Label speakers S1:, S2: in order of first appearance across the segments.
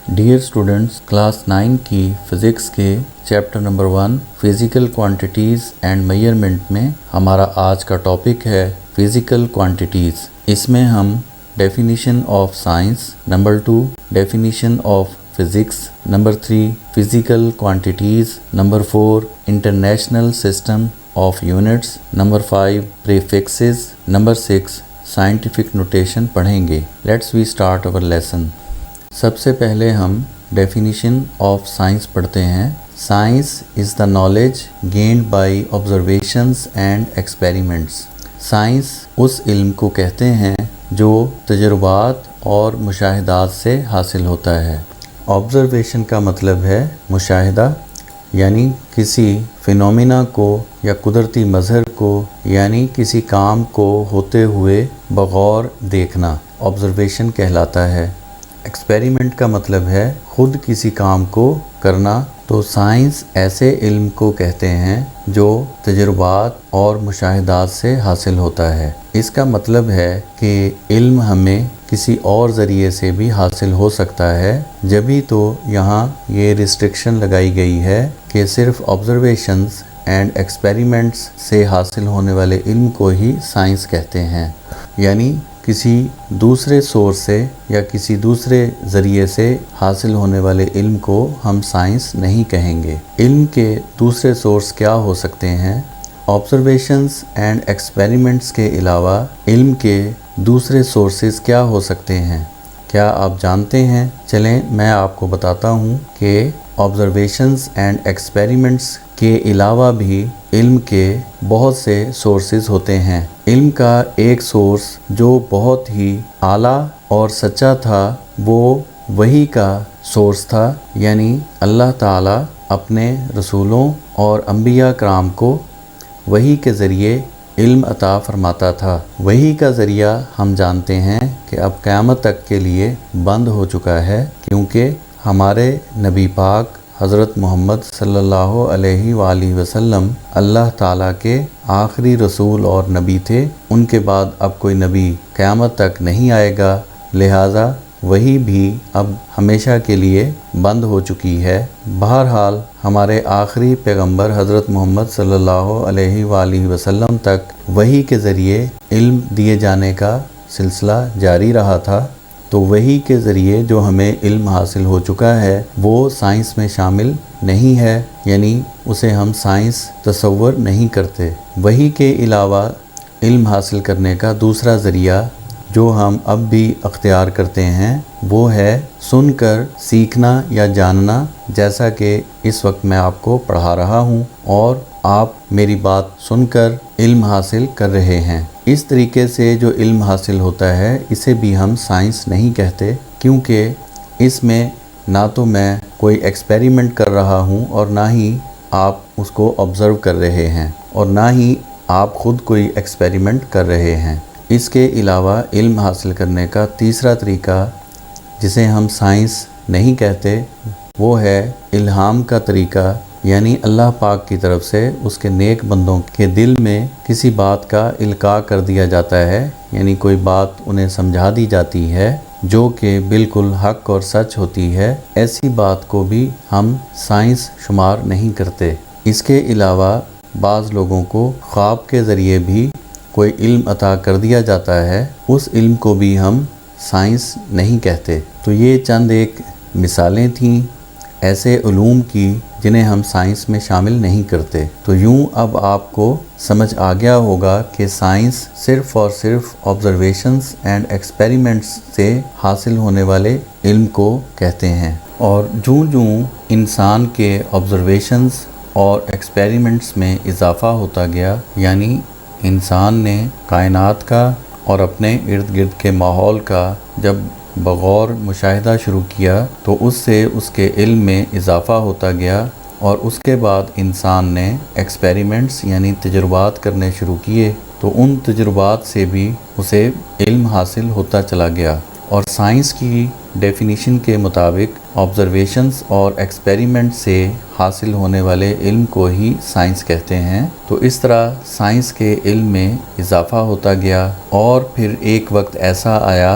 S1: Dear students, class 9 की physics के chapter number 1 physical quantities and measurement में हमारा आज का टॉपिक है फिज़िकल क्वांटिटीज़। इसमें हम definition of science, number 2 definition of physics, number 3 physical quantities, number 4 international system of units, number 5 prefixes, number 6 scientific notation पढ़ेंगे। Let's we start our lesson. सबसे पहले हम डेफिनेशन ऑफ साइंस पढ़ते हैं। Science is the knowledge gained by observations and experiments. Science उस इल्म को कहते हैं जो तजुर्बात और मुशाहिदात से हासिल होता है। ऑब्जर्वेशन का मतलब है मुशाहिदा, यानी किसी फिनोमिना को या कुदरती मज़हर को यानी किसी काम को होते हुए बगौर देखना ऑब्जर्वेशन कहलाता है। एक्सपेरिमेंट का मतलब है खुद किसी काम को करना। तो साइंस ऐसे इल्म को कहते हैं जो तजुर्बात और मुशाहिदात से हासिल होता है। इसका मतलब है कि इल्म हमें किसी और ज़रिए से भी हासिल हो सकता है, जभी तो यहाँ ये रिस्ट्रिक्शन लगाई गई है कि सिर्फ ऑब्जर्वेशंस एंड एक्सपेरिमेंट्स से हासिल होने वाले इल्म को ही साइंस कहते हैं। यानी किसी दूसरे सोर्स से या किसी दूसरे ज़रिए से हासिल होने वाले इल्म को हम साइंस नहीं कहेंगे। इल्म के दूसरे सोर्स क्या हो सकते हैं? ऑब्जर्वेशंस एंड एक्सपेरिमेंट्स के अलावा इल्म के दूसरे सोर्सेज क्या हो सकते हैं? क्या आप जानते हैं? चलें मैं आपको बताता हूँ कि ऑब्जर्वेशंस एंड एक्सपेरिमेंट्स के अलावा भी इल्म के बहुत से सोर्सेज होते हैं। इल्म का एक सोर्स जो बहुत ही आला और सच्चा था वो वही का सोर्स था, यानी अल्लाह ताला अपने रसूलों और अंबिया कराम को वही के ज़रिए इल्म अता फरमाता था। वही का ज़रिया हम जानते हैं कि अब क़यामत तक के लिए बंद हो चुका है, क्योंकि हमारे नबी पाक हज़रत मोहम्मद सल्लल्लाहु अलैहि वसल्लम अल्लाह ताला के आखिरी रसूल और नबी थे। उनके बाद अब कोई नबी क़यामत तक नहीं आएगा, लिहाजा वही भी अब हमेशा के लिए बंद हो चुकी है। बहरहाल हमारे आखिरी पैगंबर हज़रत मोहम्मद सल्लल्लाहु अलैहि वसल्लम तक वही के ज़रिए इल्म दिए जाने का सिलसिला जारी रहा था। तो वही के ज़रिए जो हमें इल्म हासिल हो चुका है वो साइंस में शामिल नहीं है, यानी उसे हम साइंस तसव्वुर नहीं करते। वही के अलावा इल्म हासिल करने का दूसरा ज़रिया जो हम अब भी अख्तियार करते हैं वो है सुनकर सीखना या जानना, जैसा कि इस वक्त मैं आपको पढ़ा रहा हूँ और आप मेरी बात सुनकर इल्म हासिल कर रहे हैं। इस तरीके से जो इल्म हासिल होता है इसे भी हम साइंस नहीं कहते, क्योंकि इसमें ना तो मैं कोई एक्सपेरिमेंट कर रहा हूँ और ना ही आप उसको ऑब्ज़र्व कर रहे हैं और ना ही आप ख़ुद कोई एक्सपेरिमेंट कर रहे हैं। इसके अलावा इल्म हासिल करने का तीसरा तरीका जिसे हम साइंस नहीं कहते वो है इल्हाम का तरीका, यानी अल्लाह पाक की तरफ से उसके नेक बंदों के दिल में किसी बात का इल्का कर दिया जाता है, यानी कोई बात उन्हें समझा दी जाती है जो कि बिल्कुल हक और सच होती है। ऐसी बात को भी हम साइंस शुमार नहीं करते। इसके अलावा बाज़ लोगों को ख्वाब के ज़रिए भी कोई इल्म अता कर दिया जाता है, उस इल्म को भी हम साइंस नहीं कहते। तो ये चंद एक मिसालें थीं ऐसे उलूम की जिन्हें हम साइंस में शामिल नहीं करते। तो यूँ अब आपको समझ आ गया होगा कि साइंस सिर्फ़ और सिर्फ ऑब्जर्वेशंस एंड एक्सपेरिमेंट्स से हासिल होने वाले इल्म को कहते हैं। और जूँ इंसान के ऑब्जर्वेशंस और एक्सपेरिमेंट्स में इजाफ़ा होता गया, यानी इंसान ने कायनात का और अपने इर्द गिर्द के माहौल का जब बगौर मुशाहिदा शुरू किया तो उससे उसके इल्म में इजाफ़ा होता गया और उसके बाद इंसान ने एक्सपेरिमेंट्स यानी तजुर्बात करने शुरू किए, तो उन तजुर्बात से भी उसे इल्म हासिल होता चला गया। और साइंस की डेफिनेशन के मुताबिक ऑब्जर्वेशंस और एक्सपेरिमेंट से हासिल होने वाले इल्म को ही साइंस कहते हैं। तो इस तरह साइंस के इल्म में इजाफ़ा होता गया और फिर एक वक्त ऐसा आया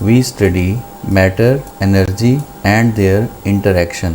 S1: we study matter, energy and their interaction۔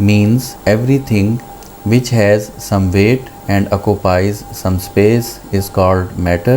S1: means everything which has some weight and occupies some space is called matter۔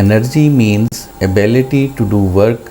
S1: Energy means ability to do work۔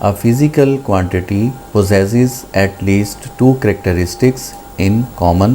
S1: A physical quantity possesses at least two characteristics in common۔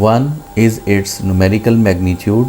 S1: One is its numerical magnitude،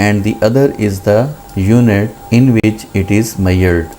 S1: and the other is the unit in which it is measured،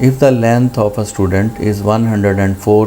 S1: If the length of a student is 104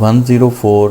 S1: 104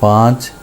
S1: 5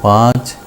S1: 5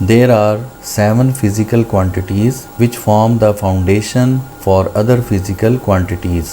S1: there are 7 physical quantities which form the foundation for other physical quantities.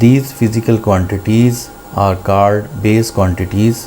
S1: These physical quantities are called base quantities.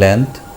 S1: length,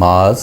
S1: mass,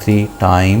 S1: 3 time,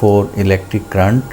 S1: 4 electric current,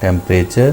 S1: temperature,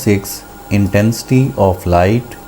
S1: 6 intensity of light,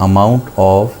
S1: amount of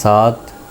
S1: 7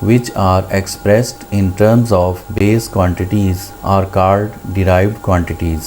S1: which are expressed in terms of base quantities are called derived quantities.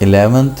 S1: 11th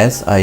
S1: SI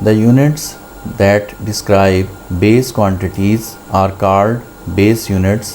S1: the units that describe base quantities are called base units۔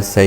S1: SI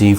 S1: G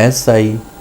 S1: SI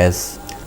S1: s۔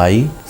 S1: I۔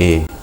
S1: A۔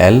S1: L۔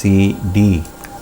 S1: cd۔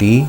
S1: T۔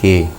S1: K۔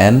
S1: n۔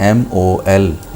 S1: mol۔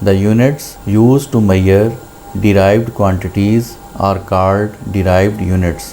S1: the units used to measure derived quantities are called derived units۔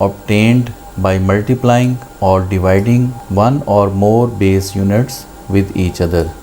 S1: obtained by multiplying or dividing one or more base units with each other۔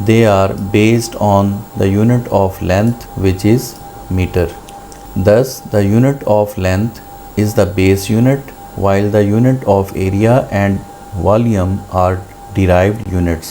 S1: they are based on the unit of length which is meter. Thus the unit of length is the base unit while the unit of area and volume are derived units.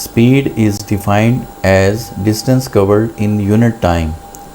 S1: Speed is defined as distance covered in unit time،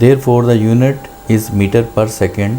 S1: Therefore the unit is meter per second،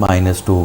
S1: -2،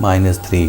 S1: -3،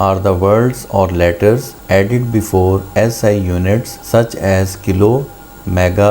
S1: are the words or letters added before SI units such as kilo, mega,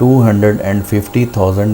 S1: 250,000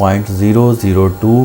S1: 0.002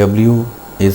S1: W is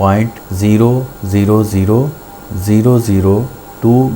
S1: 0.00002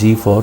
S1: G for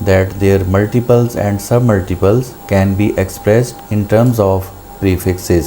S1: that their multiples and submultiples can be expressed in terms of prefixes۔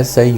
S1: SI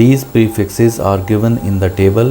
S1: These prefixes are given in the table۔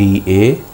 S1: DA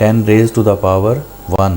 S1: 10 raised to the power 1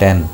S1: 10۔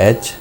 S1: h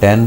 S1: 10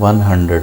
S1: 100۔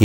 S1: K،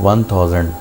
S1: 1000۔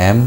S1: M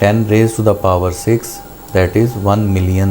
S1: 10 raised to the power 6 that is 1 million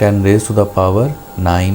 S1: 10 raised to the power 9۔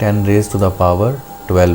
S1: 10 raised to the power 12۔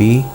S1: P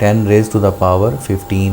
S1: 10 raised to the power 15۔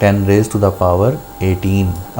S1: 10 raised to the power 18۔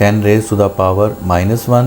S1: 10 raised to the power -1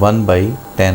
S1: 1/10۔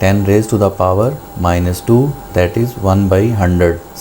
S1: 10 raised to the power -2 that is 1/100۔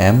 S1: m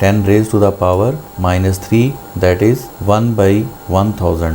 S1: 10 raised to the power -3 that is 1/1000۔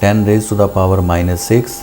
S1: 10 raised to the power -6۔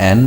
S1: n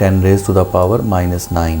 S1: 10 raised to the power -9۔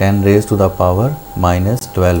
S1: 10 raised to the power -12۔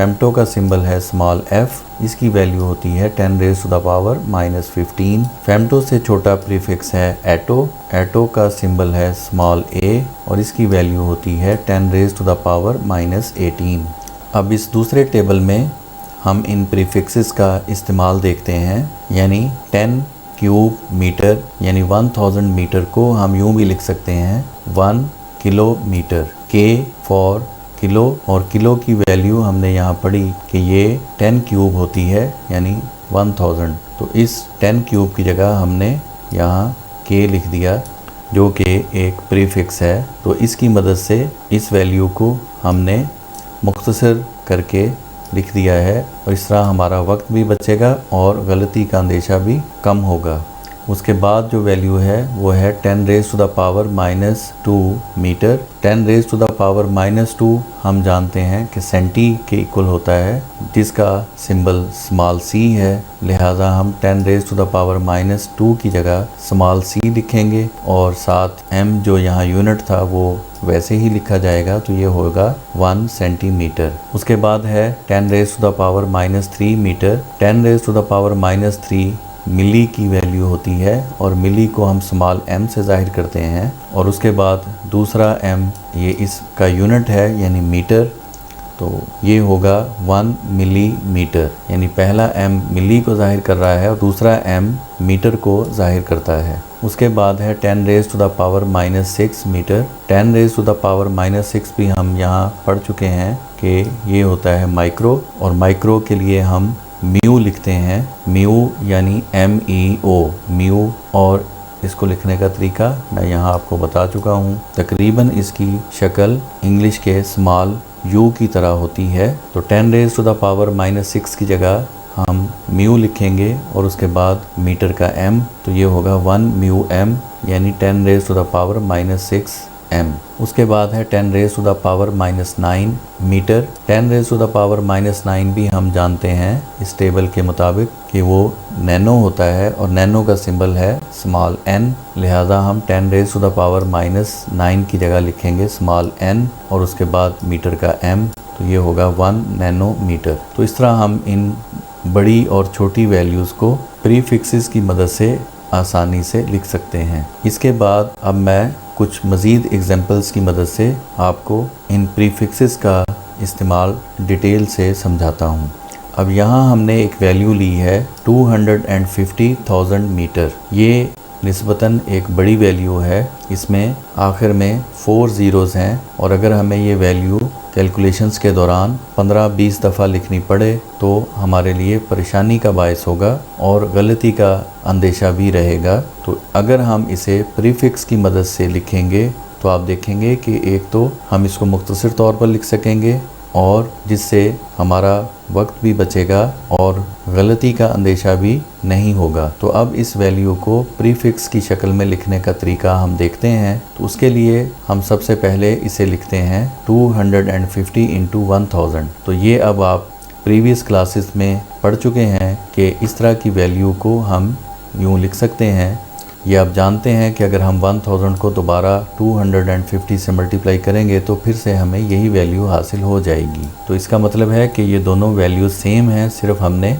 S1: Femto का symbol है small f, इसकी value होती है 10⁻⁻15। Femto से छोटा prefix है एटो, एटो का symbol है स्मॉल a और इसकी वैल्यू होती है 10⁻⁻18। अब इस दूसरे टेबल में हम इन प्रीफिक्सेस का इस्तेमाल देखते हैं, यानी 10 क्यूब मीटर यानी 1000 मीटर को हम यूं भी लिख सकते हैं 1 किलोमीटर, K फॉर किलो, और किलो की वैल्यू हमने यहाँ पढ़ी कि ये 10 क्यूब होती है यानी 1000, तो इस 10 क्यूब की जगह हमने यहाँ K लिख दिया जो कि एक प्रीफिक्स है। तो इसकी मदद से इस वैल्यू को हमने मुख्तसर करके लिख दिया है और इस तरह हमारा वक्त भी बचेगा और गलती का अंदेशा भी कम होगा। उसके बाद जो वैल्यू है वो है 10⁻⁻2 मीटर। 10⁻⁻2 हम जानते हैं कि सेंटी के इक्वल होता है, जिसका सिंबल स्मॉल c है, लिहाजा हम 10⁻⁻2 की जगह स्मॉल c लिखेंगे और साथ m जो यहाँ यूनिट था वो वैसे ही लिखा जाएगा, तो ये होगा 1 सेंटीमीटर। उसके बाद है 10⁻3 मीटर। 10⁻3 मिली की वैल्यू होती है और मिली को हम स्मॉल m से जाहिर करते हैं, और उसके बाद दूसरा m ये इसका यूनिट है यानी मीटर, तो ये होगा 1 मिलीमीटर, यानी पहला m मिली को जाहिर कर रहा है और दूसरा m मीटर को जाहिर करता है। उसके बाद है 10⁻6 मीटर। 10⁻6 भी हम यहाँ पढ़ चुके हैं कि ये होता है माइक्रो, और माइक्रो के लिए हम म्यू लिखते हैं, म्यू यानी MEO, म्यू, और इसको लिखने का तरीका मैं यहाँ आपको बता चुका हूँ। तकरीबन इसकी शक्ल इंग्लिश के स्मॉल u की तरह होती है। तो 10⁻6 की जगह हम म्यू लिखेंगे और उसके बाद मीटर का m, तो ये होगा 1 म्यू m यानी 10⁻6 m। उसके बाद है 10⁻9 मीटर। 10⁻9 भी हम जानते हैं इस टेबल के मुताबिक कि वो नैनो होता है और नैनो का सिंबल है स्मॉल n, लिहाजा हम 10⁻9 की जगह लिखेंगे स्मॉल n और उसके बाद मीटर का m, तो ये होगा 1 नैनोमीटर। तो इस तरह हम इन बड़ी और छोटी वैल्यूज़ को प्रीफिक्सेस की मदद से आसानी से लिख सकते हैं। इसके बाद अब मैं कुछ मज़ीद एग्जांपल्स की मदद से आपको इन प्रीफिक्सेस का इस्तेमाल डिटेल से समझाता हूँ। अब यहाँ हमने एक वैल्यू ली है 250,000 मीटर। ये निस्बतन एक बड़ी वैल्यू है, इसमें आखिर में 4 ज़ीरोज़ हैं और अगर हमें ये वैल्यू कैलकुलेशंस के दौरान 15-20 दफ़ा लिखनी पड़े तो हमारे लिए परेशानी का बायस होगा और गलती का अंदेशा भी रहेगा। तो अगर हम इसे प्रीफिक्स की मदद से लिखेंगे तो आप देखेंगे कि एक तो हम इसको मुख्तसर तौर पर लिख सकेंगे और जिससे हमारा वक्त भी बचेगा और गलती का अंदेशा भी नहीं होगा। तो अब इस वैल्यू को प्रीफिक्स की शक्ल में लिखने का तरीका हम देखते हैं। तो उसके लिए हम सबसे पहले इसे लिखते हैं 250 इंटू 1000। तो ये अब आप प्रीवियस क्लासेस में पढ़ चुके हैं कि इस तरह की वैल्यू को हम यूँ लिख सकते हैं। ये आप जानते हैं कि अगर हम 1000 को दोबारा 250 से मल्टीप्लाई करेंगे तो फिर से हमें यही वैल्यू हासिल हो जाएगी। तो इसका मतलब है कि ये दोनों वैल्यू सेम हैं, सिर्फ हमने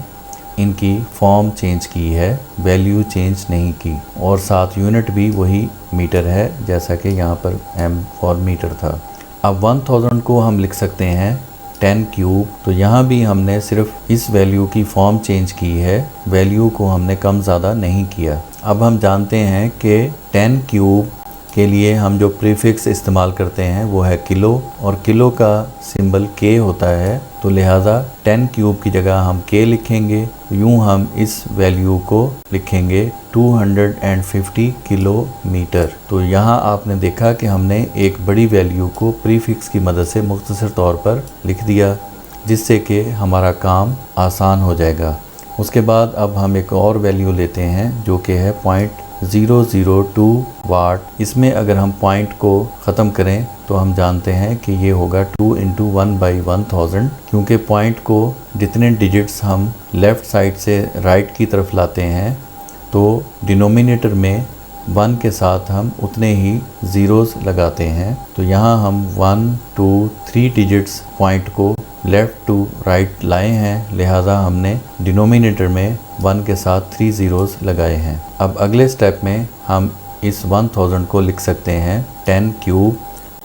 S1: इनकी फॉर्म चेंज की है, वैल्यू चेंज नहीं की, और साथ यूनिट भी वही मीटर है जैसा कि यहाँ पर m फॉर मीटर था। अब 1000 को हम लिख सकते हैं 10 क्यूब। तो यहाँ भी हमने सिर्फ इस वैल्यू की फॉर्म चेंज की है, वैल्यू को हमने कम ज़्यादा नहीं किया। अब हम जानते हैं कि 10 क्यूब के लिए हम जो प्रीफिक्स इस्तेमाल करते हैं वो है किलो, और किलो का सिंबल K होता है, तो लिहाजा 10 क्यूब की जगह हम K लिखेंगे। यूँ हम इस वैल्यू को लिखेंगे 250 किलोमीटर। तो यहाँ आपने देखा कि हमने एक बड़ी वैल्यू को प्रीफिक्स की मदद से मुख्तसर तौर पर लिख दिया, जिससे कि हमारा काम आसान हो जाएगा। उसके बाद अब हम एक और वैल्यू लेते हैं जो कि है 0.002 वाट। इसमें अगर हम पॉइंट को ख़त्म करें तो हम जानते हैं कि ये होगा 2 इंटू 1/1000, क्योंकि पॉइंट को जितने डिजिट्स हम लेफ़्ट साइड से राइट की तरफ लाते हैं तो डिनोमिनेटर में 1 के साथ हम उतने ही ज़ीरोज़ लगाते हैं। तो यहाँ हम 1, 2, 3 डिजिट्स पॉइंट को लेफ़्ट टू राइट लाए हैं, लिहाजा हमने डिनोमिनेटर में 1 के साथ 3 ज़ीरोज़ लगाए हैं। अब अगले स्टेप में हम इस 1000 को लिख सकते हैं 10 क्यूब,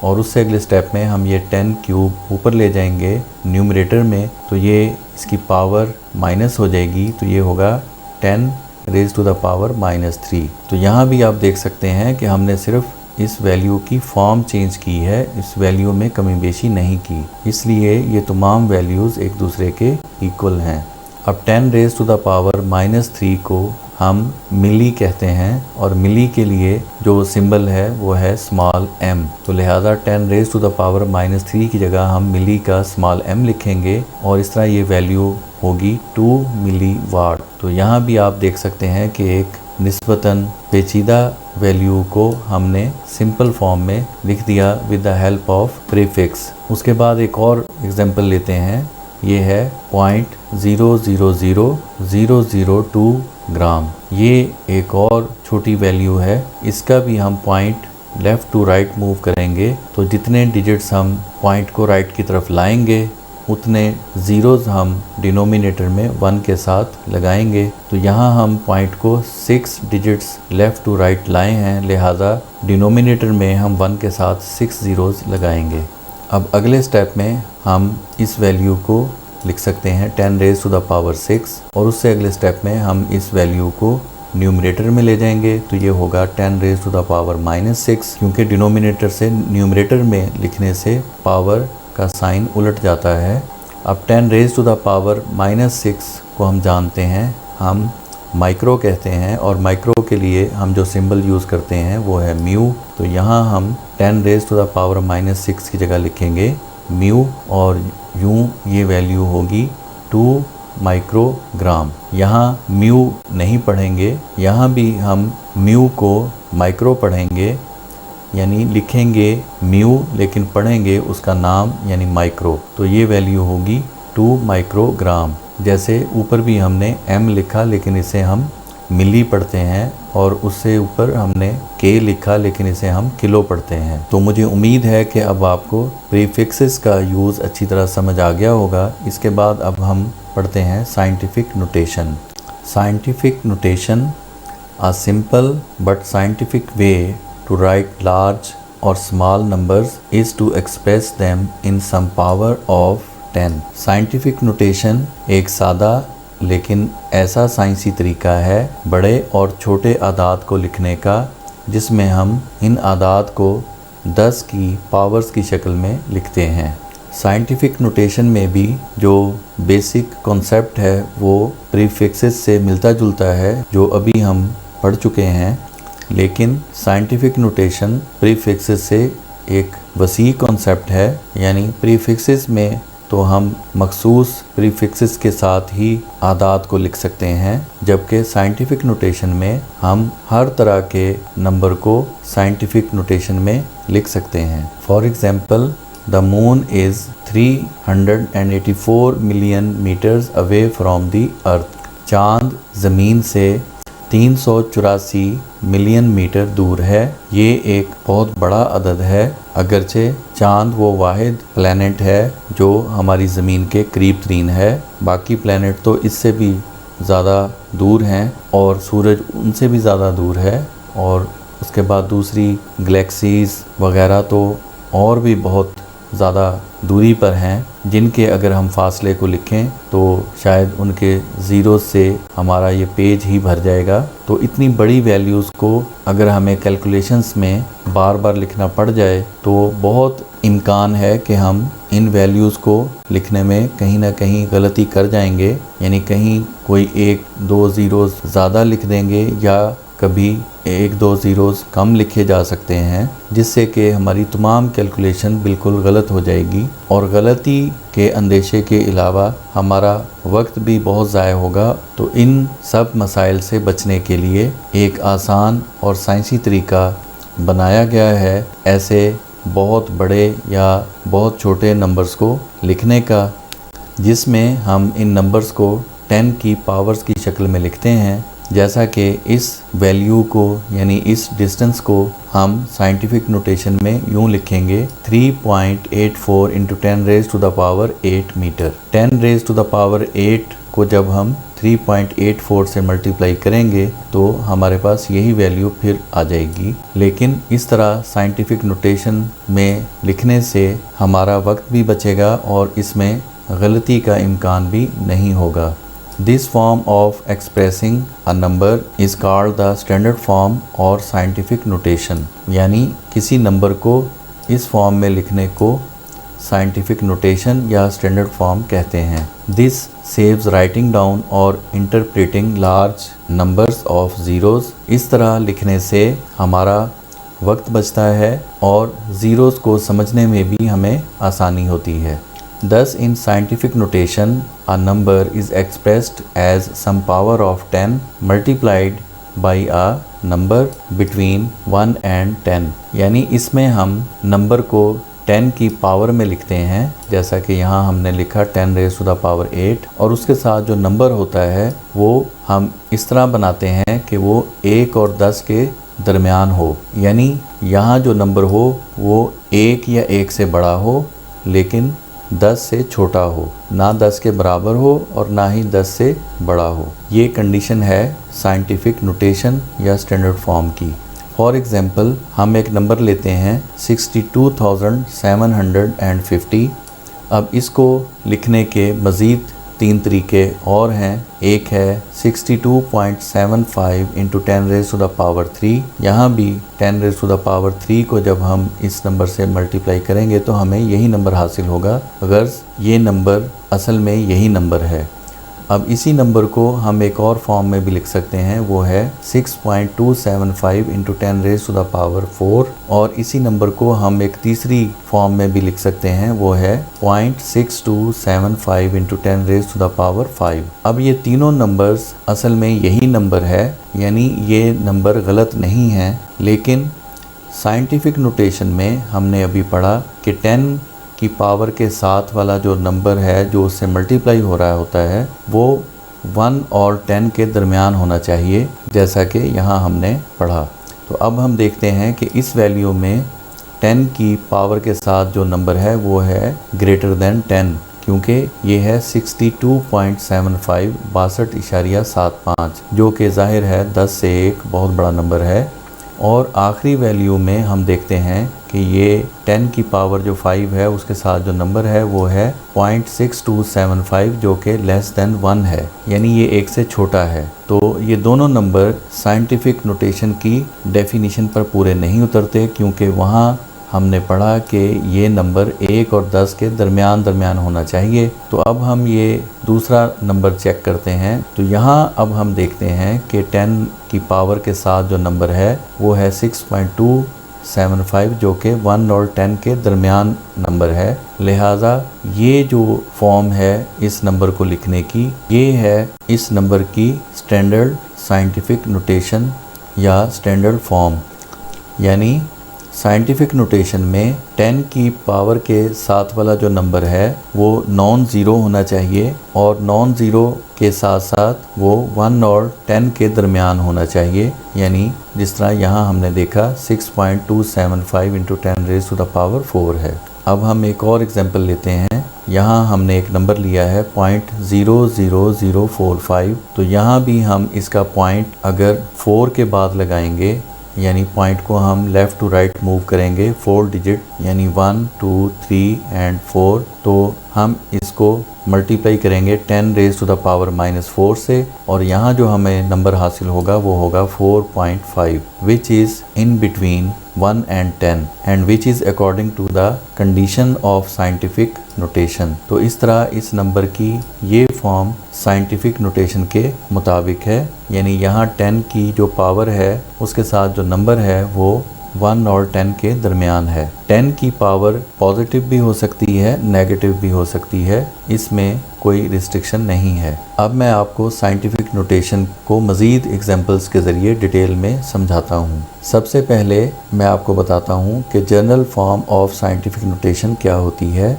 S1: और उससे अगले स्टेप में हम ये 10 क्यूब ऊपर ले जाएंगे न्यूमरेटर में, तो ये इसकी पावर माइनस हो जाएगी, तो ये होगा 10 रेज़ टू द पावर -3। तो यहाँ भी आप देख सकते हैं कि हमने सिर्फ इस वैल्यू की फॉर्म चेंज की है, इस वैल्यू में कमी बेशी नहीं की, इसलिए ये तमाम वैल्यूज़ एक दूसरे के इक्वल हैं। अब 10 रेज़ टू द पावर -3 को हम मिली कहते हैं, और मिली के लिए जो सिंबल है वो है स्मॉल m, तो लिहाजा 10 रेज़ टू द पावर -3 की जगह हम मिली का स्मॉल m लिखेंगे, और इस तरह ये वैल्यू होगी 2 मिली वाट। तो यहाँ भी आप देख सकते हैं कि एक निस्बतन पेचीदा वैल्यू को हमने सिंपल फॉर्म में लिख दिया with the help of prefix. उसके बाद एक और एग्जांपल लेते हैं, ये है 0.000002 ग्राम। ये एक और छोटी वैल्यू है, इसका भी हम point left to right move करेंगे, तो जितने डिजिट्स हम पॉइंट को राइट की तरफ लाएंगे उतने ज़ीरोज़ हम डिनोमिनेटर में 1 के साथ लगाएंगे। तो यहाँ हम पॉइंट को 6 डिजिट्स लेफ़्ट टू राइट लाए हैं, लिहाजा डिनोमिनेटर में हम 1 के साथ 6 ज़ीरोज़ लगाएंगे। अब अगले स्टेप में हम इस वैल्यू को लिख सकते हैं 10 रेज़ टू द पावर 6, और उससे अगले स्टेप में हम इस वैल्यू को न्यूमरेटर में ले जाएंगे, तो ये होगा 10 रेज़ टू द पावर -6, क्योंकि डिनोमिनेटर से न्यूमरेटर में लिखने से पावर का साइन उलट जाता है। अब 10 रेज़ टू द पावर -6 को हम जानते हैं, हम माइक्रो कहते हैं, और माइक्रो के लिए हम जो सिंबल यूज़ करते हैं वो है म्यू। तो यहाँ हम 10 रेज़ टू द पावर -6 की जगह लिखेंगे म्यू, और यूँ ये वैल्यू होगी 2 माइक्रोग्राम। यहाँ म्यू नहीं पढ़ेंगे, यहाँ भी हम म्यू को माइक्रो पढ़ेंगे, यानी लिखेंगे म्यू लेकिन पढ़ेंगे उसका नाम यानी माइक्रो। तो ये वैल्यू होगी 2 माइक्रोग्राम। जैसे ऊपर भी हमने m लिखा लेकिन इसे हम मिली पढ़ते हैं, और उससे ऊपर हमने k लिखा लेकिन इसे हम किलो पढ़ते हैं। तो मुझे उम्मीद है कि अब आपको प्रीफिक्सेस का यूज़ अच्छी तरह समझ आ गया होगा। इसके बाद अब हम पढ़ते हैं scientific notation. Scientific notation a simple but scientific way to write large or small numbers is to express them in some power of 10. Scientific notation एक सादा लेकिन ऐसा साइंसी तरीका है बड़े और छोटे आदाद को लिखने का, जिसमें हम इन आदाद को 10 की पावर्स की शक्ल में लिखते हैं। साइंटिफिक नोटेशन में भी जो बेसिक कॉन्सेप्ट है वो प्रीफिक्सेस से मिलता जुलता है, जो अभी हम पढ़ चुके हैं, लेकिन साइंटिफिक नोटेशन प्रीफिक्सेस से एक वसी कॉन्सेप्ट है। यानी प्रीफिक्सेस में तो हम मखसूस प्रीफिक्सेस के साथ ही आदाद को लिख सकते हैं, जबकि साइंटिफिक नोटेशन में हम हर तरह के नंबर को साइंटिफिक नोटेशन में लिख सकते हैं। For example, the moon is 384 million meters away from the earth. चाँद ज़मीन से 384 मिलियन मीटर दूर है। ये एक बहुत बड़ा अदद है, अगरचे चाँद वो वाहिद प्लैनेट है जो हमारी ज़मीन के करीब तरीन है। बाकी प्लैनेट तो इससे भी ज़्यादा दूर हैं, और सूरज उनसे भी ज़्यादा दूर है, और उसके बाद दूसरी गैलेक्सीज़ वगैरह तो और भी बहुत ज़्यादा दूरी पर हैं, जिनके अगर हम फासले को लिखें तो शायद उनके ज़ीरो से हमारा ये पेज ही भर जाएगा। तो इतनी बड़ी वैल्यूज़ को अगर हमें कैलकुलेशंस में बार बार लिखना पड़ जाए तो बहुत इम्कान है कि हम इन वैल्यूज़ को लिखने में कहीं ना कहीं गलती कर जाएंगे, यानी कहीं कोई 1-2 ज़ीरोज़ ज़्यादा लिख देंगे, या कभी 1-2 ज़ीरोज़ कम लिखे जा सकते हैं, जिससे कि हमारी तमाम कैलकुलेशन बिल्कुल गलत हो जाएगी, और गलती के अंदेशे के अलावा हमारा वक्त भी बहुत ज़ाय होगा। तो इन सब मसाइल से बचने के लिए एक आसान और साइंसी तरीका बनाया गया है ऐसे बहुत बड़े या बहुत छोटे नंबर्स को लिखने का, जिसमें हम इन नंबर्स को 10 की पावर्स की शक्ल में लिखते हैं। जैसा कि इस वैल्यू को यानी इस डिस्टेंस को हम साइंटिफिक नोटेशन में यूं लिखेंगे 3.84 into 10 raise to the power 8 meter. 10 raise to the power 8 को जब हम 3.84 से मल्टीप्लाई करेंगे तो हमारे पास यही वैल्यू फिर आ जाएगी। लेकिन इस तरह साइंटिफिक नोटेशन में लिखने से हमारा वक्त भी बचेगा और इसमें गलती का इम्कान भी नहीं होगा। This form of expressing a number is called the standard form or scientific notation। यानी किसी नंबर को इस फॉर्म में लिखने को साइंटिफिक नोटेशन या स्टैंडर्ड फॉर्म कहते हैं। This saves writing down or interpreting large numbers of zeros। इस तरह लिखने से हमारा वक्त बचता है और ज़ीरोज़ को समझने में भी हमें आसानी होती है। Thus, in scientific notation, a number is expressed as some power of 10 multiplied by a number between 1 and 10। यानी इसमें हम नंबर को 10 की पावर में लिखते हैं, जैसा कि यहाँ हमने लिखा 10 रेज़ टू द पावर 8, और उसके साथ जो नंबर होता है वो हम इस तरह बनाते हैं कि वो 1 और 10 के दरमियान हो। यानी यहाँ जो नंबर हो वो 1 या 1 से बड़ा हो लेकिन 10 से छोटा हो, ना 10 के बराबर हो और ना ही 10 से बड़ा हो। ये कंडीशन है साइंटिफिक नोटेशन या स्टैंडर्ड फॉर्म की। फॉर एग्जांपल हम एक नंबर लेते हैं 62,750। अब इसको लिखने के मज़ीद 3 तरीके और हैं। एक है 62.75 into 10 raise to the power 3। यहाँ भी 10 रेज़ टू द पावर 3 को जब हम इस नंबर से मल्टीप्लाई करेंगे तो हमें यही नंबर हासिल होगा, अगर ये नंबर असल में यही नंबर है। अब इसी नंबर को हम एक और फॉर्म में भी लिख सकते हैं, वो है 6.275 into 10 raise to the power 4, और इसी नंबर को हम एक तीसरी फॉर्म में भी लिख सकते हैं, वो है 0.6275 into 10 raise to the power 5। अब ये तीनों नंबर्स असल में यही नंबर है, यानी ये नंबर गलत नहीं है। लेकिन साइंटिफिक नोटेशन में हमने अभी पढ़ा कि 10 की पावर के साथ वाला जो नंबर है जो उससे मल्टीप्लाई हो रहा होता है वो 1 और 10 के दरमियान होना चाहिए, जैसा कि यहाँ हमने पढ़ा। तो अब हम देखते हैं कि इस वैल्यू में 10 की पावर के साथ जो नंबर है वो है ग्रेटर देन 10, क्योंकि ये है 62.75 62.75, जो कि ज़ाहिर है 10 से एक बहुत बड़ा नंबर है। और आखिरी वैल्यू में हम देखते हैं कि ये 10 की पावर जो 5 है उसके साथ जो नंबर है वो है 0.6275, जो कि लेस देन 1 है, यानी ये 1 से छोटा है। तो ये दोनों नंबर साइंटिफिक नोटेशन की डेफिनेशन पर पूरे नहीं उतरते, क्योंकि वहाँ हमने पढ़ा कि ये नंबर 1 और 10 के दरमियान होना चाहिए। तो अब हम ये दूसरा नंबर चेक करते हैं। तो यहाँ अब हम देखते हैं कि 10 की पावर के साथ जो नंबर है वो है 6.275, जो कि 1 और 10 के दरमियान नंबर है। लिहाजा ये जो फॉर्म है इस नंबर को लिखने की, ये है इस नंबर की स्टैंडर्ड साइंटिफिक नोटेशन या स्टैंडर्ड फॉर्म। यानी साइंटिफिक नोटेशन में 10 की पावर के साथ वाला जो नंबर है वो नॉन ज़ीरो होना चाहिए, और नॉन ज़ीरो के साथ साथ वो 1 और 10 के दरमियान होना चाहिए। यानी जिस तरह यहाँ हमने देखा 6.275 into 10 raise to the power 4 है। अब हम एक और एग्जांपल लेते हैं। यहाँ हमने एक नंबर लिया है 0.00045। तो यहाँ भी हम इसका पॉइंट अगर 4 के बाद लगाएंगे, यानी पॉइंट को हम लेफ़्ट टू राइट मूव करेंगे 4 डिजिट, यानी 1 2 3 एंड 4, तो हम इसको मल्टीप्लाई करेंगे 10 रेज़ टू द पावर -4 से, और यहाँ जो हमें नंबर हासिल होगा वो होगा 4.5, which is in between 1 and 10 and which is according to the condition of scientific notation। तो इस तरह इस नंबर की ये फॉर्म साइंटिफिक नोटेशन के मुताबिक है, यानी यहाँ 10 की जो पावर है उसके साथ जो नंबर है वो 1 और 10 के दरमियान है। 10 की पावर पॉजिटिव भी हो सकती है, नेगेटिव भी हो सकती है, इसमें कोई रिस्ट्रिक्शन नहीं है। अब मैं आपको साइंटिफिक नोटेशन को मज़ीद एग्जांपल्स के ज़रिए डिटेल में समझाता हूँ। सबसे पहले मैं आपको बताता हूँ कि general form of scientific notation क्या होती है।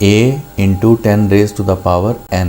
S1: a × 10 raised to the power n.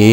S1: a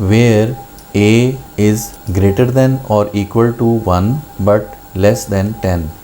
S1: where a is greater than or equal to 1 but less than 10.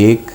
S1: 1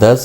S1: 10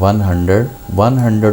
S1: 100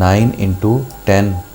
S1: 9 × 10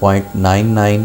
S1: 0.99.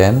S1: 10.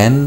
S1: n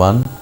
S1: 1.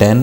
S1: 10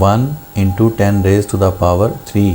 S1: 1 × 10 raised to the power 3.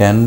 S1: 10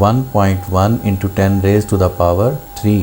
S1: 1.1 × 10 raised to the power 3.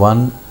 S1: 1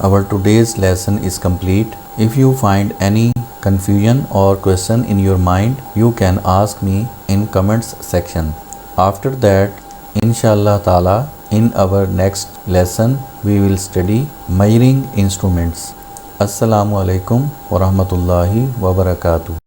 S1: our today's lesson is complete. If you find any confusion or question in your mind, you can ask me in comments section. After that, inshallah ta'ala, in our next lesson, we will study measuring instruments. Assalamu alaikum wa rahmatullahi wa barakatuh.